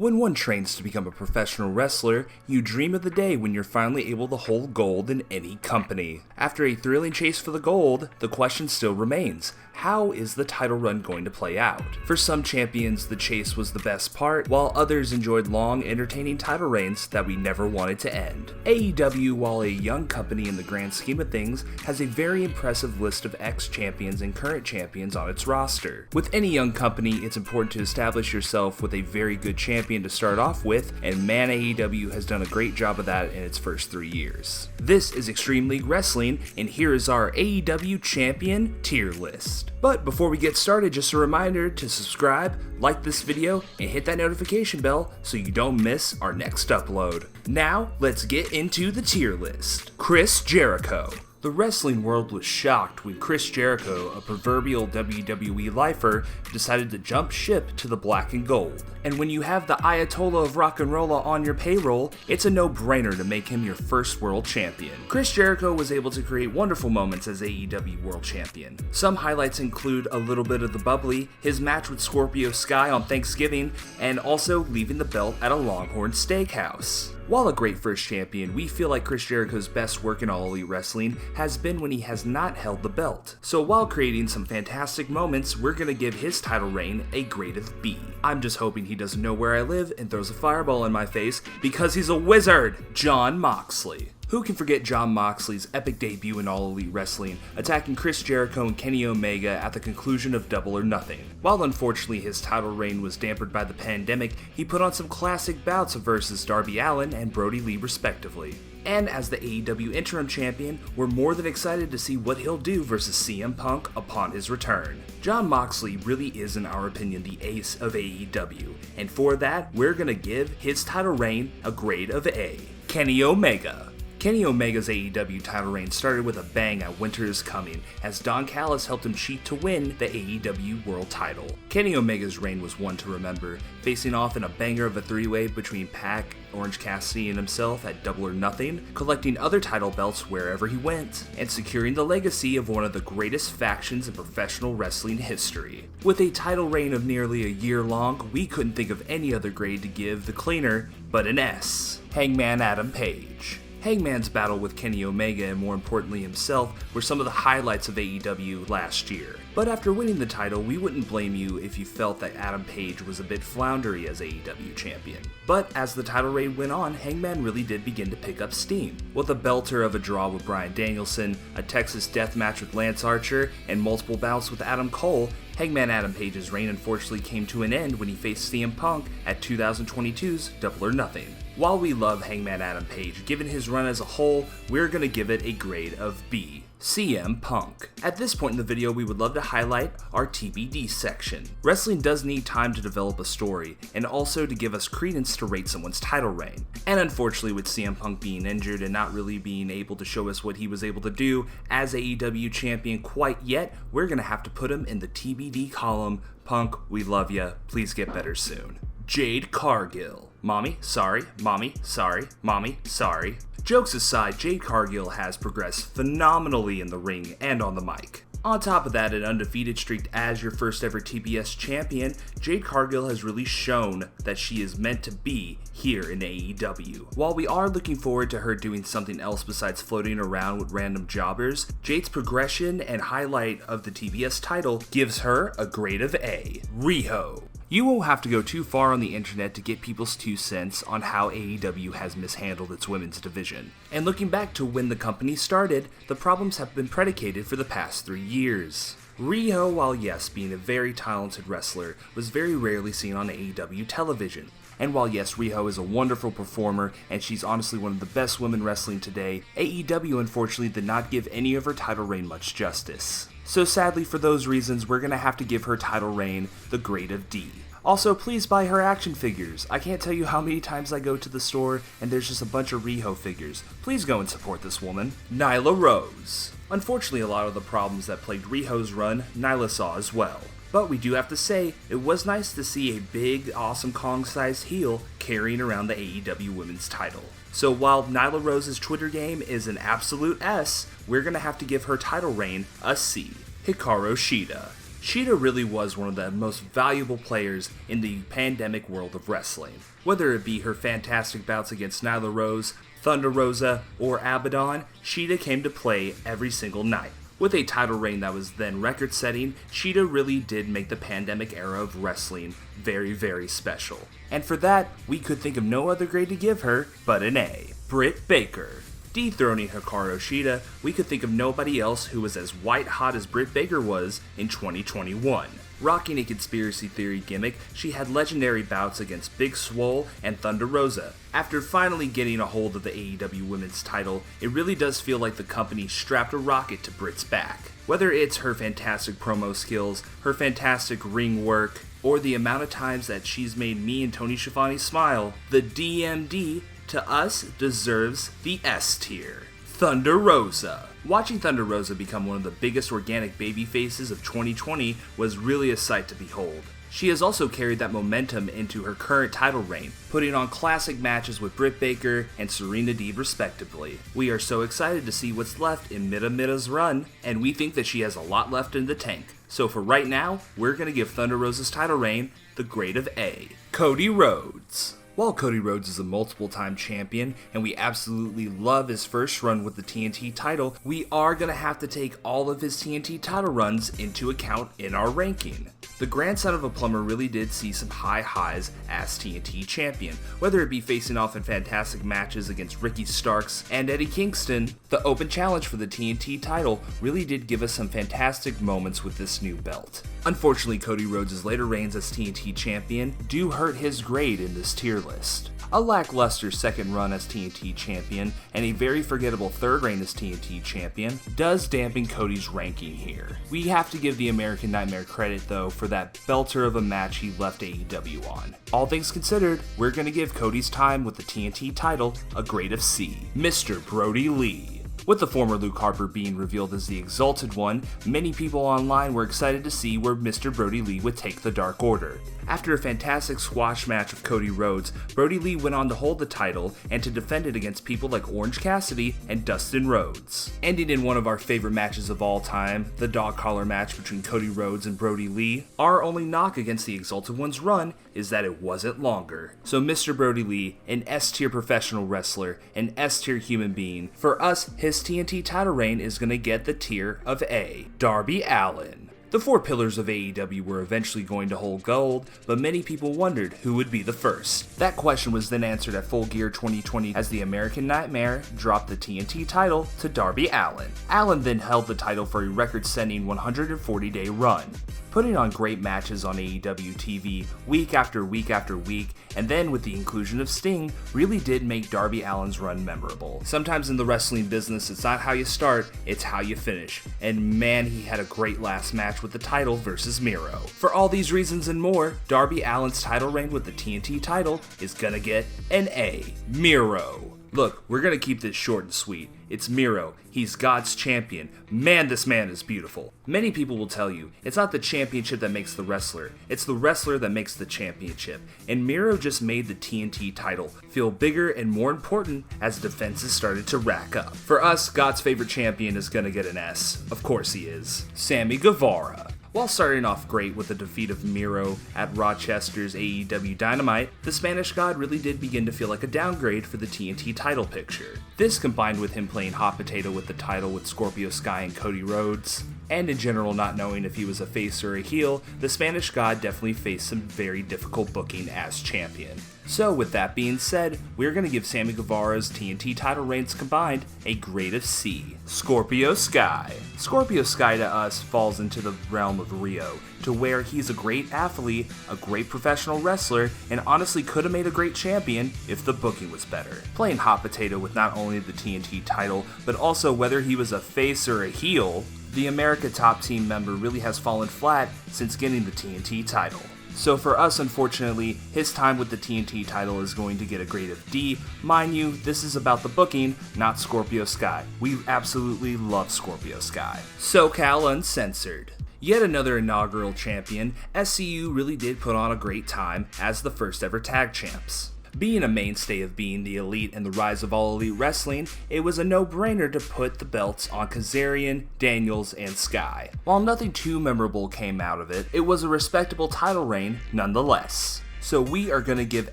When one trains to become a professional wrestler, you dream of the day when you're finally able to hold gold in any company. After a thrilling chase for the gold, the question still remains, how is the title run going to play out? For some champions, the chase was the best part, while others enjoyed long, entertaining title reigns that we never wanted to end. AEW, while a young company in the grand scheme of things, has a very impressive list of ex-champions and current champions on its roster. With any young company, it's important to establish yourself with a very good champion to start off with, and man, AEW has done a great job of that in its first 3 years. This is Extreme League Wrestling, and here is our AEW champion tier list. But before we get started, just a reminder to subscribe, like this video, and hit that notification bell so you don't miss our next upload. Now, let's get into the tier list. Chris Jericho. The wrestling world was shocked when Chris Jericho, a proverbial WWE lifer, decided to jump ship to the black and gold. And when you have the Ayatollah of Rock and Rolla on your payroll, it's a no-brainer to make him your first world champion. Chris Jericho was able to create wonderful moments as AEW world champion. Some highlights include a little bit of the bubbly, his match with Scorpio Sky on Thanksgiving, and also leaving the belt at a Longhorn Steakhouse. While a great first champion, we feel like Chris Jericho's best work in All Elite Wrestling has been when he has not held the belt. So while creating some fantastic moments, we're gonna give his title reign a grade of B. I'm just hoping he doesn't know where I live and throws a fireball in my face because he's a wizard! Jon Moxley. Who can forget Jon Moxley's epic debut in All Elite Wrestling, attacking Chris Jericho and Kenny Omega at the conclusion of Double or Nothing? While unfortunately his title reign was dampened by the pandemic, he put on some classic bouts versus Darby Allin and Brody Lee respectively. And as the AEW interim champion, we're more than excited to see what he'll do versus CM Punk upon his return. Jon Moxley really is, in our opinion, the ace of AEW, and for that, we're gonna give his title reign a grade of A. Kenny Omega. Kenny Omega's AEW title reign started with a bang at Winter is Coming, as Don Callis helped him cheat to win the AEW World title. Kenny Omega's reign was one to remember, facing off in a banger of a three-way between Pac, Orange Cassidy, and himself at Double or Nothing, collecting other title belts wherever he went, and securing the legacy of one of the greatest factions in professional wrestling history. With a title reign of nearly a year long, we couldn't think of any other grade to give the cleaner but an S. Hangman Adam Page. Hangman's battle with Kenny Omega and more importantly himself were some of the highlights of AEW last year. But after winning the title, we wouldn't blame you if you felt that Adam Page was a bit floundery as AEW champion. But as the title reign went on, Hangman really did begin to pick up steam. With a belter of a draw with Bryan Danielson, a Texas death match with Lance Archer, and multiple bouts with Adam Cole, Hangman Adam Page's reign unfortunately came to an end when he faced CM Punk at 2022's Double or Nothing. While we love Hangman Adam Page, given his run as a whole, we're gonna give it a grade of B. CM Punk. At this point in the video, we would love to highlight our TBD section. Wrestling does need time to develop a story, and also to give us credence to rate someone's title reign. And unfortunately, with CM Punk being injured and not really being able to show us what he was able to do as AEW champion quite yet, we're gonna have to put him in the TBD column. Punk, we love ya, please get better soon. Jade Cargill. Mommy, sorry, mommy, sorry, mommy, sorry. Jokes aside, Jade Cargill has progressed phenomenally in the ring and on the mic. On top of that, an undefeated streak as your first ever TBS champion, Jade Cargill has really shown that she is meant to be here in AEW. While we are looking forward to her doing something else besides floating around with random jobbers, Jade's progression and highlight of the TBS title gives her a grade of A. Riho. You won't have to go too far on the internet to get people's 2 cents on how AEW has mishandled its women's division. And looking back to when the company started, the problems have been predicated for the past 3 years. Riho, while yes, being a very talented wrestler, was very rarely seen on AEW television. And while yes, Riho is a wonderful performer, and she's honestly one of the best women wrestling today, AEW unfortunately did not give any of her title reign much justice. So sadly for those reasons, we're gonna have to give her title reign the grade of D. Also, please buy her action figures. I can't tell you how many times I go to the store and there's just a bunch of Riho figures. Please go and support this woman. Nyla Rose. Unfortunately, a lot of the problems that plagued Riho's run, Nyla saw as well. But we do have to say, it was nice to see a big, awesome Kong-sized heel carrying around the AEW Women's title. So while Nyla Rose's Twitter game is an absolute S, we're gonna have to give her title reign a C. Hikaru Shida. Shida really was one of the most valuable players in the pandemic world of wrestling. Whether it be her fantastic bouts against Nyla Rose, Thunder Rosa, or Abaddon, Shida came to play every single night. With a title reign that was then record-setting, Shida really did make the pandemic era of wrestling very, very special. And for that, we could think of no other grade to give her but an A. Britt Baker. Dethroning Hikaru Shida, we could think of nobody else who was as white-hot as Britt Baker was in 2021. Rocking a conspiracy theory gimmick, she had legendary bouts against Big Swole and Thunder Rosa. After finally getting a hold of the AEW Women's title, it really does feel like the company strapped a rocket to Britt's back. Whether it's her fantastic promo skills, her fantastic ring work, or the amount of times that she's made me and Tony Schiavone smile, the DMD to us deserves the S tier. Thunder Rosa. Watching Thunder Rosa become one of the biggest organic baby faces of 2020 was really a sight to behold. She has also carried that momentum into her current title reign, putting on classic matches with Britt Baker and Serena Deeb respectively. We are so excited to see what's left in Mida's run, and we think that she has a lot left in the tank. So for right now, we're going to give Thunder Rosa's title reign the grade of A. Cody Rhodes. While Cody Rhodes is a multiple-time champion, and we absolutely love his first run with the TNT title, we are going to have to take all of his TNT title runs into account in our ranking. The grandson of a plumber really did see some high highs as TNT champion, whether it be facing off in fantastic matches against Ricky Starks and Eddie Kingston. The open challenge for the TNT title really did give us some fantastic moments with this new belt. Unfortunately, Cody Rhodes' later reigns as TNT champion do hurt his grade in this tier list. A lackluster second run as TNT champion and a very forgettable third reign as TNT champion does dampen Cody's ranking here. We have to give the American Nightmare credit though for that belter of a match he left AEW on. All things considered, we're going to give Cody's time with the TNT title a grade of C. Mr. Brody Lee. With the former Luke Harper being revealed as the Exalted One, many people online were excited to see where Mr. Brody Lee would take the Dark Order. After a fantastic squash match with Cody Rhodes, Brody Lee went on to hold the title and to defend it against people like Orange Cassidy and Dustin Rhodes. Ending in one of our favorite matches of all time, the dog collar match between Cody Rhodes and Brody Lee, our only knock against the Exalted One's run is that it wasn't longer. So Mr. Brody Lee, an S-tier professional wrestler, an S-tier human being, for us, his TNT title reign is going to get the tier of A. Darby Allin. The four pillars of AEW were eventually going to hold gold, but many people wondered who would be the first. That question was then answered at Full Gear 2020 as the American Nightmare dropped the TNT title to Darby Allin. Allin then held the title for a record-setting 140-day run, putting on great matches on AEW TV week after week after week, and then with the inclusion of Sting, really did make Darby Allin's run memorable. Sometimes in the wrestling business, it's not how you start, it's how you finish. And man, he had a great last match with the title versus Miro. For all these reasons and more, Darby Allin's title reign with the TNT title is gonna get an A. Miro. Look, we're gonna keep this short and sweet. It's Miro. He's God's champion. Man, this man is beautiful. Many people will tell you, it's not the championship that makes the wrestler, it's the wrestler that makes the championship. And Miro just made the TNT title feel bigger and more important as defenses started to rack up. For us, God's favorite champion is gonna get an S. Of course he is. Sammy Guevara. While starting off great with the defeat of Miro at Rochester's AEW Dynamite, the Spanish God really did begin to feel like a downgrade for the TNT title picture. This combined with him playing hot potato with the title with Scorpio Sky and Cody Rhodes, and in general not knowing if he was a face or a heel, the Spanish God definitely faced some very difficult booking as champion. So with that being said, we're going to give Sammy Guevara's TNT title reigns combined a grade of C. Scorpio Sky. Scorpio Sky to us falls into the realm of Rio, to where he's a great athlete, a great professional wrestler, and honestly could have made a great champion if the booking was better. Playing hot potato with not only the TNT title, but also whether he was a face or a heel, the America Top Team member really has fallen flat since getting the TNT title. So for us, unfortunately, his time with the TNT title is going to get a grade of D. Mind you, this is about the booking, not Scorpio Sky. We absolutely love Scorpio Sky. SoCal Uncensored. Yet another inaugural champion, SCU really did put on a great time as the first ever tag champs. Being a mainstay of Being the Elite and the rise of All Elite Wrestling, it was a no-brainer to put the belts on Kazarian, Daniels, and Sky. While nothing too memorable came out of it, it was a respectable title reign nonetheless. So we are going to give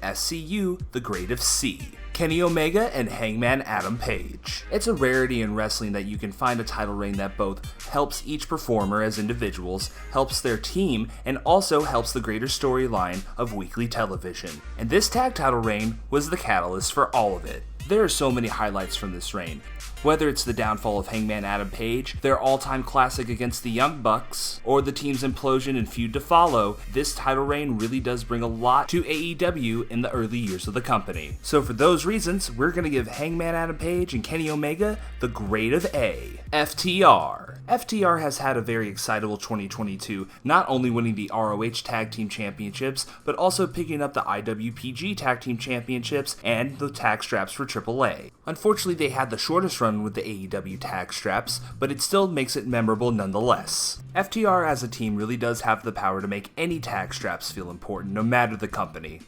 SCU the grade of C. Kenny Omega and Hangman Adam Page. It's a rarity in wrestling that you can find a title reign that both helps each performer as individuals, helps their team, and also helps the greater storyline of weekly television. And this tag title reign was the catalyst for all of it. There are so many highlights from this reign. Whether it's the downfall of Hangman Adam Page, their all-time classic against the Young Bucks, or the team's implosion and feud to follow, this title reign really does bring a lot to AEW in the early years of the company. So for those reasons, we're going to give Hangman Adam Page and Kenny Omega the grade of A. FTR. FTR has had a very excitable 2022, not only winning the ROH Tag Team Championships, but also picking up the IWPG Tag Team Championships and the tag straps for AAA. Unfortunately, they had the shortest run with the AEW tag straps, but it still makes it memorable nonetheless. FTR as a team really does have the power to make any tag straps feel important, no matter the company.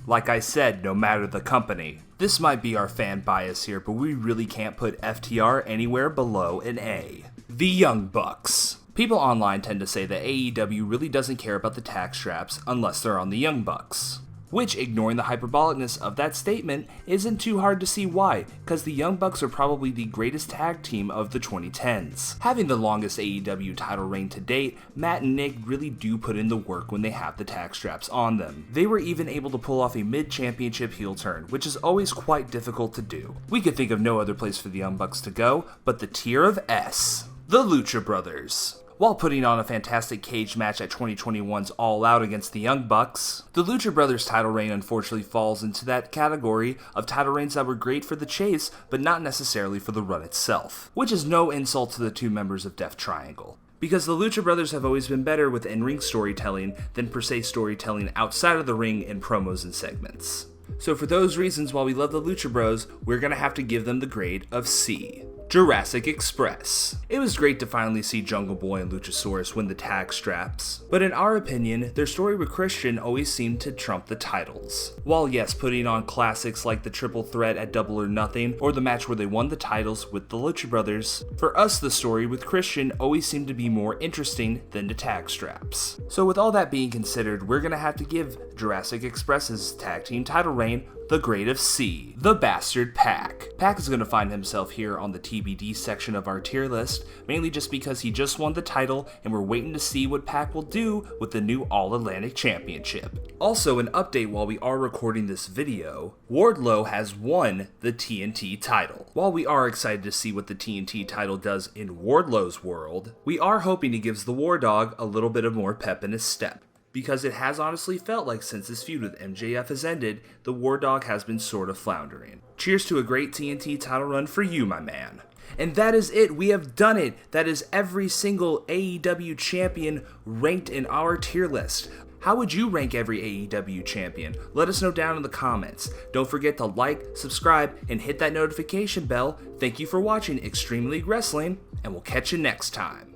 Like I said, no matter the company. This might be our fan bias here, but we really can't put FTR anywhere below an A. The Young Bucks. People online tend to say that AEW really doesn't care about the tag straps unless they're on the Young Bucks. Which, ignoring the hyperbolicness of that statement, isn't too hard to see why, because the Young Bucks are probably the greatest tag team of the 2010s. Having the longest AEW title reign to date, Matt and Nick really do put in the work when they have the tag straps on them. They were even able to pull off a mid-championship heel turn, which is always quite difficult to do. We could think of no other place for the Young Bucks to go, but the tier of S. The Lucha Brothers. While putting on a fantastic cage match at 2021's All Out against the Young Bucks, the Lucha Brothers title reign unfortunately falls into that category of title reigns that were great for the chase, but not necessarily for the run itself. Which is no insult to the two members of Death Triangle, because the Lucha Brothers have always been better with in-ring storytelling than per se storytelling outside of the ring in promos and segments. So for those reasons, while we love the Lucha Bros, we're gonna have to give them the grade of C. Jurassic Express. It was great to finally see Jungle Boy and Luchasaurus win the tag straps, but in our opinion, their story with Christian always seemed to trump the titles. While yes, putting on classics like the triple threat at Double or Nothing, or the match where they won the titles with the Lucha Brothers, for us the story with Christian always seemed to be more interesting than the tag straps. So with all that being considered, we're gonna have to give Jurassic Express's tag team title reign the grade of C. The Bastard Pac. Pac is going to find himself here on the TBD section of our tier list, mainly just because he just won the title and we're waiting to see what Pac will do with the new All-Atlantic Championship. Also, an update while we are recording this video, Wardlow has won the TNT title. While we are excited to see what the TNT title does in Wardlow's world, we are hoping it gives the War Dog a little bit of more pep in his step, because it has honestly felt like since his feud with MJF has ended, the War Dog has been sort of floundering. Cheers to a great TNT title run for you, my man. And that is it, we have done it. That is every single AEW champion ranked in our tier list. How would you rank every AEW champion? Let us know down in the comments. Don't forget to like, subscribe, and hit that notification bell. Thank you for watching Extreme League Wrestling, and we'll catch you next time.